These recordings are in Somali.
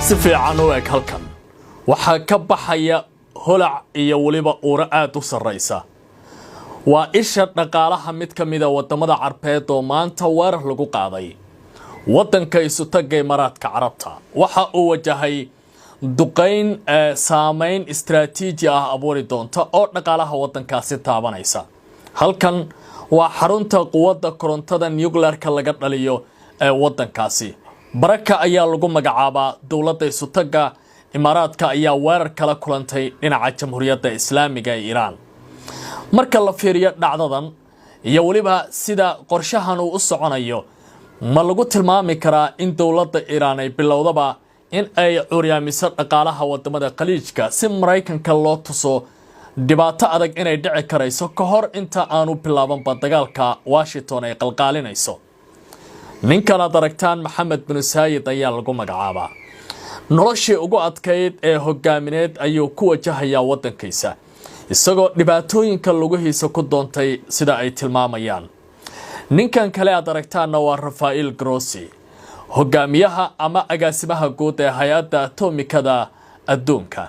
si fiican u eg halkan waxa ka baxaya holac iyo waliba uura aad u sareysa waa isha dhaqaalaha mid kamida wadamada Carbeed oo maanta weerar lagu qaaday wadanka isu tagay Imaaraadka Carabta waxa uu wajahay duqeyn saameyn istiraatiiji ah abuuri doonta oo dhaqaalaha wadankaasi taabanaysa halkan waa xarunta quwadda korontada nuclearka laga dhaliyo ee wadankaasi baraka ayaa lagu magacaabaa dawladda isu taga Imaaraadka ayaa weerar kala kulantay dhinaca Jamhuuriyadda Islaamiga ee Iran marka la fiiriyo dhacdadan iyo waliba sida qorshahan uu u soconayo ma lagu tilmaami karaa in dawladda Iran ay bilowdaba in ay curyaamiso dhaqaalaha wadamada Khaliijka si Mareykanka loo tuso dhibaato adag inay dhici karayso ka hor inta aanu bilaaban dagaalka Washington ay qalqaalinayso ninkan aad aragtaan Maxamed bin Saayid ayaa lagu magacaabaa noloshii ugu adkayd ee hogaamineed ayuu ku wajahayaa wadankiisa isagoo dhibaatooyinka lagu hiiso ku doontay sida ay tilmaamayaan ninkan kale aad aragtaana waa Rafael Grossi hogaamiyaha ama agaasimaha guud ee hay'adda atomikada adduunka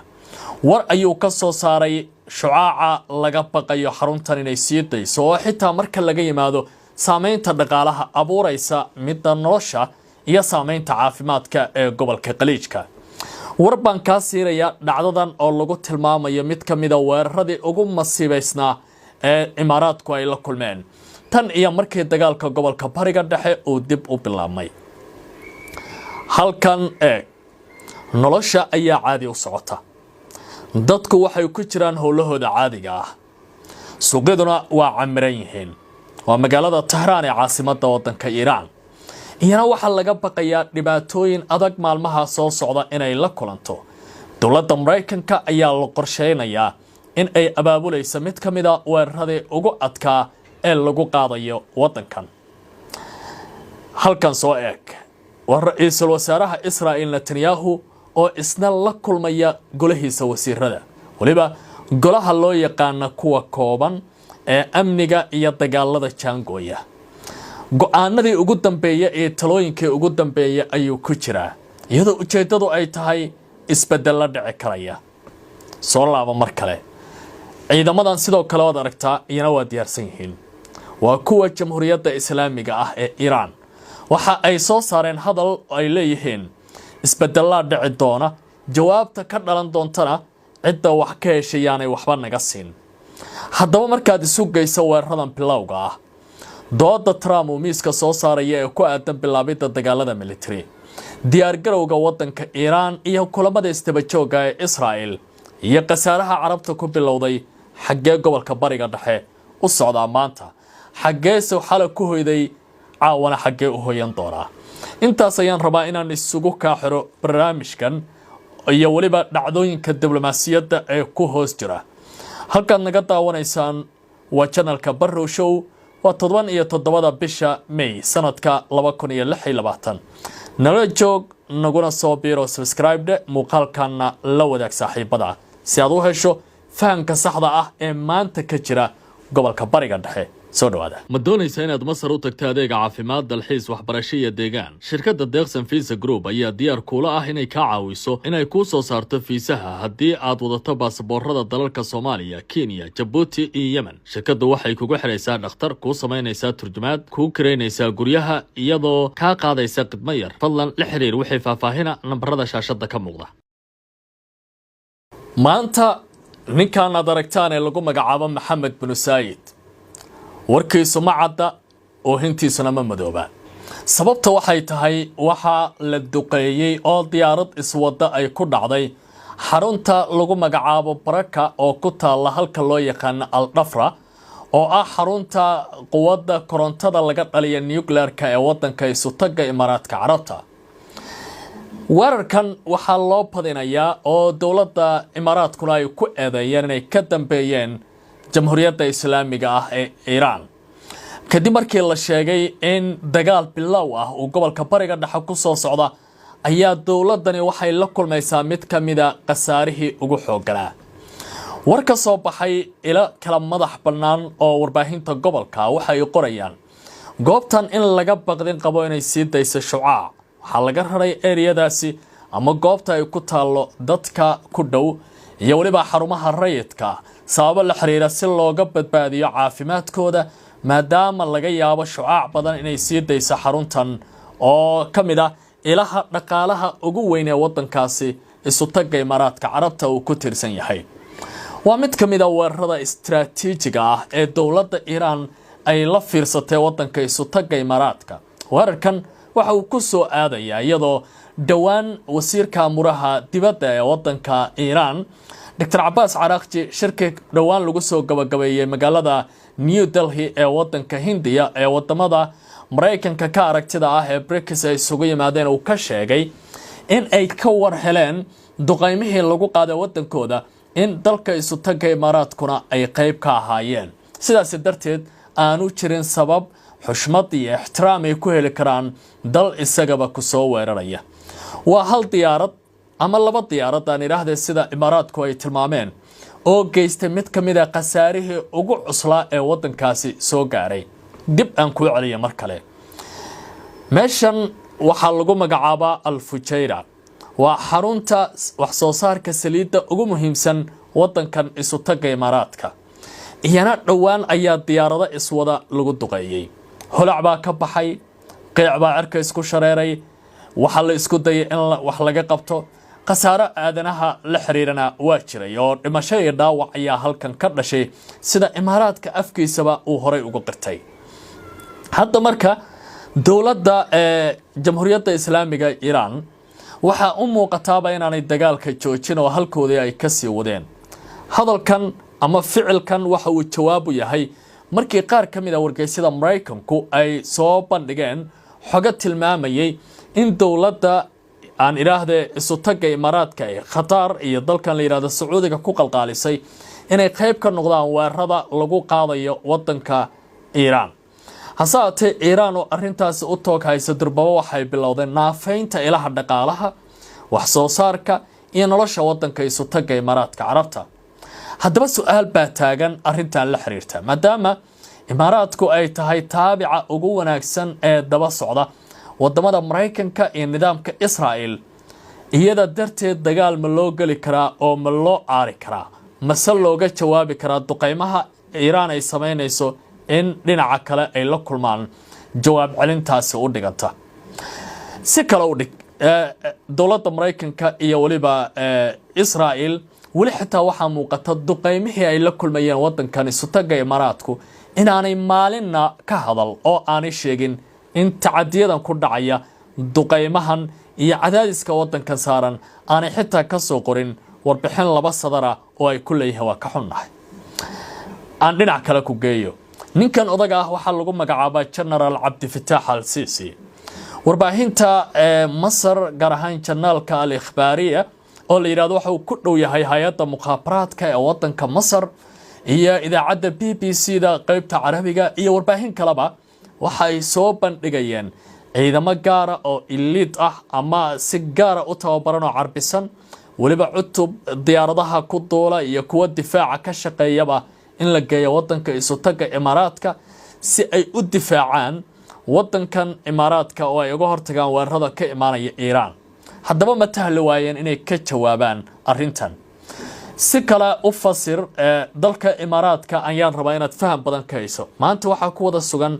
war ayuu ka soo saaray shucaaca laga baqayo xaruntan inay sii dayso oo xitaa marka laga yimaado saameynta dhaqaalaha abuuraysa midda nolosha iyo saameynta caafimaadka ee gobolka Khaliijka warban ka siiraya dhacdadan oo lagu tilmaamayo mid kamida weeraradii ugu masiibaysnaa ee Imaaraadku ay la kulmeen tan iyo markii dagaalka gobolka Bariga Dhexe uu dib u bilaabmay halkan nolosha ayaa caadi u socota dadku waxay ku jiraan howlahooda caadiga ah suuqyaduna waa camiran yihiin waa magaalada Tehran ee caasimadda wadanka Iran iyana waxa laga baqayaa dhibaatooyin adag maalmaha soo socda inay la kulanto dawladda Mareykanka ayaa la qorsheynayaa in ay abaabulayso mid kamida weeraradii ugu adkaa ee lagu qaadayo wadankan halkan soo eeg waa ra'iisul wasaaraha Israa'iil Netanyahu oo isna la kulmaya golahiisa wasiirada waliba golaha loo yaqaan kuwa kooban ee amniga iyo dagaalada jaangooya go'aanadii ugu dambeeyay ee talooyinkii ugu dambeeyay ayuu ku jiraa iyadoo ujeedadu ay tahay isbedel la dhici karaya soo laaba mar kale ciidamadan sidoo kale wad aragtaa iyana waa diyaarsan yihiin waa kuwa Jamhuuriyadda Islaamiga ah ee Iran waxa ay soo saareen hadal ay leeyihiin isbedel la dhici doona jawaabta ka dhalan doontana cidda wax ka heshayaanay waxba naga siin haddaba markaad isu geyso weeraradan bilowga ah dooda Trump uu miiska soo saaraya ee ku aadan bilaabida dagaalada military diyaar garowga wadanka Iran iyo kulamada istabajooga ee Israa'iil iyo qasaaraha Carabta ku bilowday xaggee gobolka Bariga Dhexe u socda maanta xaggee soo xal ku hoyday caawana xaggee u hoyan doona intaas ayaan rabaa inaan isugu ka xiro barnaamijkan iyo waliba dhacdooyinka diblomaasiyadda ee ku hoos jira halkan naga daawanaysaan waa channelka Barrow Show waa 17 bisha May sanadka 2026 nala joog naguna soo biiro subscribe muuqaalkana la wadaag saaxiibada si aad u hesho fahamka saxda ah ee maanta ka jira gobolka Bariga Dhexe soo dhawaada ma doonaysaa inaad Masar u tagto adeega caafimaad dalxiis waxbarasho iyo deegaan shirkadda Deeqsan Visa Group ayaa diyaar kula ah inay ka caawiso inay ku soo saarto fiisaha haddii aad wadato baasaboorada dalalka Soomaaliya Kenya Djibouti iyo Yemen shirkaddu waxay kugu xiraysaa dhakhtar ku sameynaysaa turjumaad ku kireynaysaa guryaha iyadoo ka qaadaysa khidmo yar fadlan la xiriir wixii faahfaahina nambarada shaashada ka muuqda maanta ninkan aad aragtaan ee lagu magacaabo Maxamed bin Saayid warkiisu ma cadda oo hintiisuna ma madooba sababta waxay tahay waxa la duqeeyay oo diyaarad iswada ay ku dhacday xarunta lagu magacaabo Baraka oo ku taala halka loo yaqaan Al-Dhafra oo ah xarunta quwadda korontada laga dhaliyo nuclearka ee wadanka isu taga Imaaraadka Carabta weerarkan waxa loo badinayaa oo dawladda Imaaraadkuna ay ku eedeeyeen inay ka dambeeyeen Jamhuuriyadda Islaamiga ah ee Iran kadib markii la sheegay in dagaal bilow ah oo gobolka Bariga Dhexe ku soo socda ayaa dawladani waxay la kulmaysaa mid kamida qasaarihii ugu xoogganaa war ka soo baxay ila kala madax bannaan oo warbaahinta gobolka waxay qorayaan goobtan in laga baqdin qabo inay sii dayso shucaac waxa laga raray eriyadaasi ama goobta ay ku taalo dadka ku dhow iyo waliba xarumaha rayidka sabab la xiriira si looga badbaadiyo caafimaadkooda maadaama laga yaabo shucaac badan inay sii dayso xaruntan oo kamid ah ilaha dhaqaalaha ugu weyn ee wadankaasi isu tagay Imaaraadka Carabta uu ku tirsan yahay waa mid kamid ah weerarada istiraatiijiga ah ee dawladda Iran ay la fiirsatay wadanka isu tagay Imaaraadka weerarkan waxa uu ku soo aadaya iyadoo dhawaan wasiirka amuraha dibadda ee wadanka Iran Dr. Abbas Araghchi shirka dhawaan lagu soo gabagabeeyay magaalada New Delhi ee wadanka Hindiya ee wadamada Mareykanka ka aragtida ah ee BRICS ay isugu yimaadeen uu ka sheegay in ay ka war heleen duqeymihii lagu qaaday wadankooda in dalka isu tagay Imaaraadkuna ay qayb ka ahaayeen sidaas darteed aanu jirin sabab xushmad iyo ixtiraam ay ku heli karaan dal isagaba ku soo weeraraya waa hal diyaarad ama laba diyaarad aan iraahday sida Imaaraadku ay tilmaameen oo geystay mid kamid ah qasaarihii ugu cuslaa ee wadankaasi soo gaaray dib aan ku celiyo mar kale meeshan waxa lagu magacaabaa Al Fujairah waa xarunta wax soo saarka saliidda ugu muhiimsan wadankan isu tagay Imaaraadka iyana dhawaan ayaa diyaarada iswada lagu duqeeyay holac baa ka baxay qeyc baa cirka isku shareeray waxa la isku dayay in wax laga qabto qasaaro aadanaha la xiriirana waa jiray oo dhimasho iyo dhaawac ayaa halkan ka dhashay sida Imaaraadka afkiisaba uu horay ugu qirtay hadda marka dawladda Jamhuuriyadda Islaamiga Iran waxa u muuqataaba inaanay dagaalka joojin oo halkoodii ay ka sii wadeen hadalkan ama ficilkan waxa uu jawaab u yahay markii qaar kamid ah wargeysyada Mareykanku ay soo bandhigeen xogo tilmaamayay in dawladda aan iraahday isu tagay Imaaraadka ay Qatar iyo dalkan la yiraahdo Sacuudiga ku qalqaalisay inay qayb ka noqdaan weerarada lagu qaadayo wadanka Iran hasaate Iran oo arintaas u toogaysa durbaba waxay bilowdeen naafaynta ilaha dhaqaalaha wax soo saarka iyo nolosha wadanka isu tagay Imaaraadka Carabta haddaba su'aal baa taagan arintan la xiriirta maadaama Imaaraadku ay tahay taabica ugu wanaagsan ee daba socda wadamada Mareykanka iyo nidaamka Israel iyada darteed dagaal ma loo gali karaa oo ma loo aari karaa mase looga jawaabi karaa duqeymaha Iran ay sameynayso in dhinaca kale ay la kulmaan jawaab celintaasi u dhiganta si kale u dhig dawladda Mareykanka iyo waliba Israel wali xitaa waxa muuqata duqeymihii ay la kulmayeen wadankan isu tagay Imaaraadku inaanay maalinna ka hadal oo aanay sheegin in tacadiyadan ku dhacaya duqeymahan iyo cadaadiska wadankan saaran aanay xitaa ka soo qorin warbixin laba sadara oo ay ku leeyahay waa ka xunnahay aan dhinac kale ku geeyo ninkan odaga ah waxa lagu magacaabaa General Abdel Fattah al-Sisi warbaahinta Masar gaar ahaan janaalka al-Ikhbaariya oo la yiraahdo waxa uu ku dhow yahay hay'adda muqaabaraadka ee wadanka Masar iyo idaacadda BBC-da qaybta Carabiga iyo warbaahin kaleba waxa ay soo bandhigayeen ciidamo gaar ah oo elite ah ama si gaar ah u tababaran oo carbisan waliba cutub diyaaradaha ku duula iyo kuwa difaaca ka shaqeeyaba in la geeyo wadanka isu taga Imaaraadka si ay u difaacaan wadankan Imaaraadka oo ay uga hortagaan weerarada ka imaanaya Iran haddaba ma tahli waayeen inay ka jawaabaan arintan si kala u fasir dalka Imaaraadka ayaan rabaa inaad faham badan ka hayso maanta waxa ku wada sugan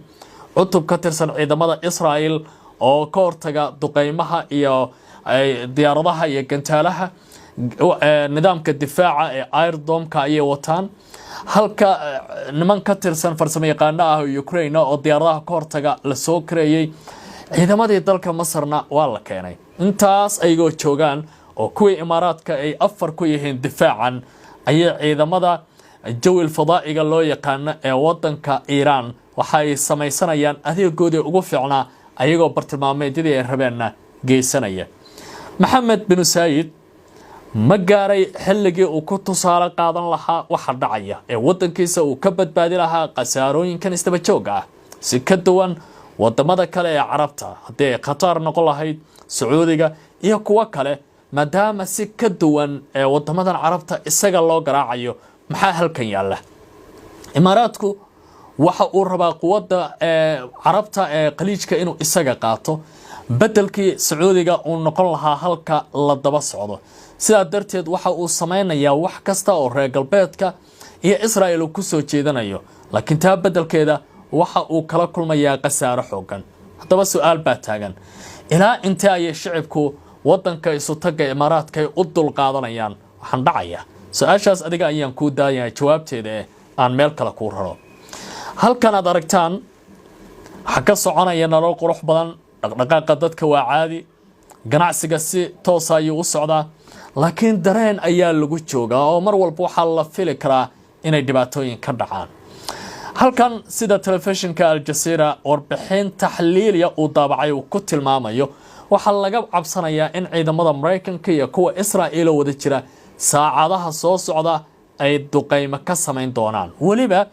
cutub ka tirsan ciidamada Israel oo ka hortaga duqeymaha iyo diyaaradaha iyo gantaalaha nidaamka difaaca ee Iron Dome-ka ay wataan halka niman ka tirsan farsamayaqaano ah Ukraine oo diyaaradaha ka hortaga la soo kareeyay ciidamadii dalka Masarna waa la keenay intaas ayagoo joogaan oo kuwii Imaaraadka ay afar ku yihiin difaacan ay ciidamada jawil fadaa'iga loo yaqaan ee wadanka Iran waxa ay samaysanayaan adeegoodii ugu fiicnaa ayagoo bartilmaameedyadii ay rabeenna geysanaya Maxamed bin Said ma gaaray xilligii uu ku tusaale qaadan lahaa waxa dhacaya ee wadankiisa uu ka badbaadi lahaa qasaarooyinkan isdaba joog ah si ka duwan wadamada kale ee Carabta hadii ay Qatar noqon lahayd Sacuudiga iyo kuwa kale maadaama si ka duwan ee wadamadan Carabta isaga loo garaacayo maxaa halkan yaala Imaaraadku waxa uu rabaa quwadda Carabta ee qaliijka inuu isaga qaato bedelkii Sacuudiga uu noqon lahaa halka la daba socdo sidaa darteed waxa uu sameeynayaa wax kasta oo reer galbeedka iyo Israa'iil ku soo jeedanayo laakiin taa bedelkeeda waxa uu kala kulmayaa qasaaro xoogan haddaba su'aal baa taagan ilaa inta ay shacabku wadanka isu taga Imaaraadka ay u dul qaadanayaan waxaan dhacaya su'aashaas adiga ayaan ku daayaa jawaabteeda aan meel kale ku raro halkan aad aragtaan waxa ka soconaya nolol qurux badan dhaqdhaqaaqa dadka waa caadi ganacsiga si toos ah ayuu u socdaa laakiin dareen ayaa lagu joogaa oo mar walba waxa la fili karaa inay dhibaatooyin ka dhacaan halkan sida telefishinka Al Jazeera warbixin taxliiliya uu daabacay uu ku tilmaamayo waxa laga cabsanayaa in ciidamada Mareykanka iyo kuwa Israa'iil wada jira saacadaha soo socda ay duqeymo ka sameyn doonaan waliba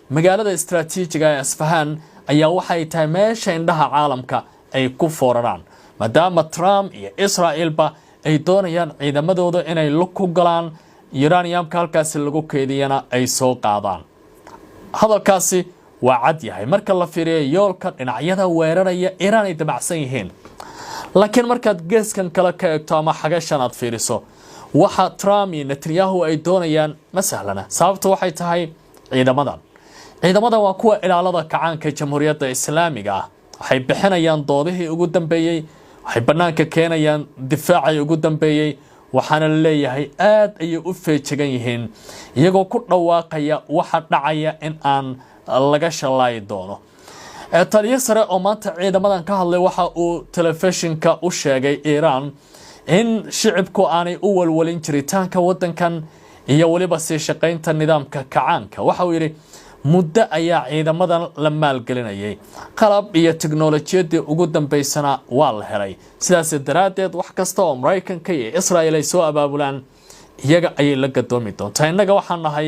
magaalada istiraatiijiga ee Isfahan ayaa waxay tahay meesha indhaha caalamka ay ku fooraraan maadaama Trump iyo Israa'iilba ay doonayaan ciidamadooda inay lug ku galaan uraniumka halkaas lagu keediyana ay soo qaadaan hadalkaasi waa cad yahay marka la fiiriyo yoolka dhinacyada weeraraya Iran ay dabacsan yihiin laakiin markaad geeskan kala ka eegto ama xagashan aad fiiriso waxa Trump iyo Netanyahu ay doonayaan ma sahlana sababtu waxay tahay ciidamadan waa kuwa ilaalada kacaanka jamhuuriyadda islaamiga ah waxay bixinayaan doodihii ugu dambeeyay waxay banaanka keenayaan difaacay ugu dambeeyay waxaana leeyahay aad ay u feejigan yihiin iyagoo ku dhawaaqaya waxa dhacaya in aan laga shalay doono taliye sare oo maanta ciidamadan ka hadlay waxa uu telefishinka u sheegay Iran in shicibku aanay u walwalin jiritaanka wadankan iyo waliba si shaqeynta nidaamka kacaanka waxa uu yiri muddo ayaa ciidamadan la maalgelinayay qalab iyo tiknoolajiyada ugu dambeysana waa la helay sidaas daraadeed wax kasta oo Mareykanka iyo Israa'iil ay soo abaabulaan iyaga ay la gadoomi doontaa inaga waxaan nahay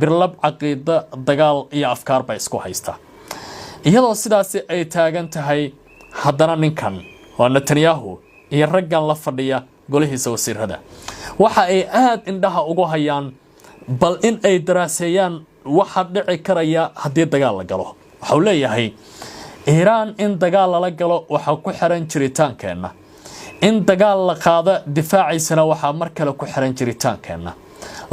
birlab caqiida dagaal iyo afkaar bay isku haysta iyadoo sidaas ay taagan tahay haddana ninkan waa Netanyahu iyo raggan la fadhiya golahiisa wasiirada waxa ay aad indhaha ugu hayaan bal in ay daraaseeyaan waxa dhici karaya hadii dagaal la galo waxa uu leeyahay Iran in dagaal la galo waxa ku xiran jiritaankeena in dagaal la qaado difaaciisana waxa mar kale ku xiran jiritaankeena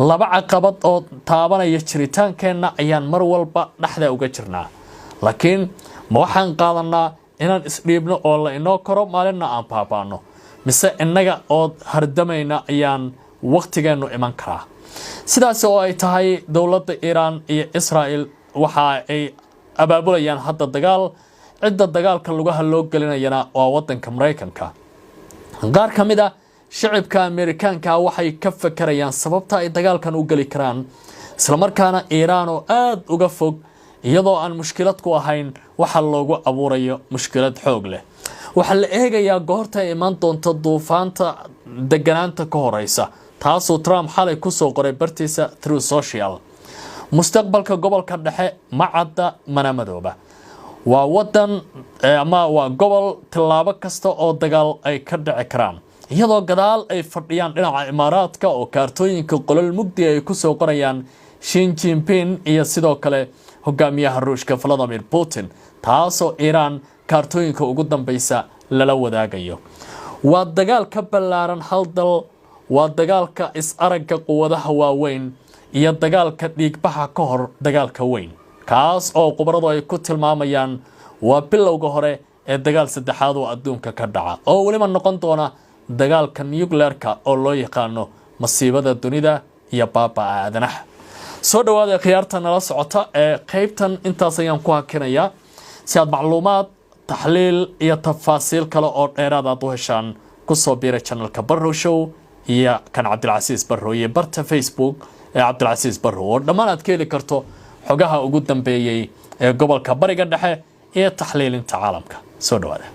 laba caqabad oo taabanaya jiritaankeena ayaan mar walba dhaxda uga jirnaa laakiin ma waxaan qaadanaa inaan isdhiibno oo la inoo koro maalinna aan baabaano mise inaga oo hardamayna ayaan waqtigeenu iman karaa sidaas oo ay tahay dawladda Iran iyo Israa'iil waxa ay abaabulayaan hadda dagaal cidda dagaalka lagu haloo gelinayana waa wadanka Mareykanka qaar kamida shacabka Ameerikaanka waxay ka fakarayaan sababta ay dagaalkan u gali karaan isla markaana Iran oo aad uga fog iyadoo aan mushkilad ku ahayn waxa loogu abuurayo mushkilad xoog leh waxa la eegayaa goorta iman doonto duufaanta deganaanta ka horeysa taasoo Trump xalay ku soo qoray bartiisa Truth Social mustaqbalka gobolka dhexe ma cadda mana madooba waa wadan ama waa gobol tilaabo kasta oo dagaal ay ka dhici karaan iyadoo gadaal ay fadhiyaan dhinaca Imaaraadka oo kaartooyinka qolal mugdi ay ku soo qorayaan Xi Jinping iyo sidoo kale hogaamiyaha Ruushka Vladimir Putin taasoo Iran kaartooyinka ugu dambaysa lala wadaagayo waa dagaal ka ballaaran hal dal waa dagaalka is aragga quwadaha waaweyn iyo dagaalka dhiigbaxa ka hor dagaalka weyn kaas oo qubaradu ay ku tilmaamayaan waa bilowga hore ee dagaal saddexaad oo adduunka ka dhaca oo waliba noqon doona dagaalka nuclearka oo loo yaqaano masiibada dunida iyo baabaa aadanaha soo dhawaada khiyaarta nala socota ee qaybtan intaas ayaan ku hakinayaa si aad macluumaad taxliil iyo tafaasiil kale oo dheeraad aad u heshaan ku soo biira channelka Barrow Show iyo kan Cabdilcasiis Barrow iyo barta Facebook ee Cabdilcasiis Barrow oo dhammaan aad ka heli karto xogaha ugu dambeeyay ee gobolka Bariga Dhexe iyo taxliilinta caalamka soo dhawaada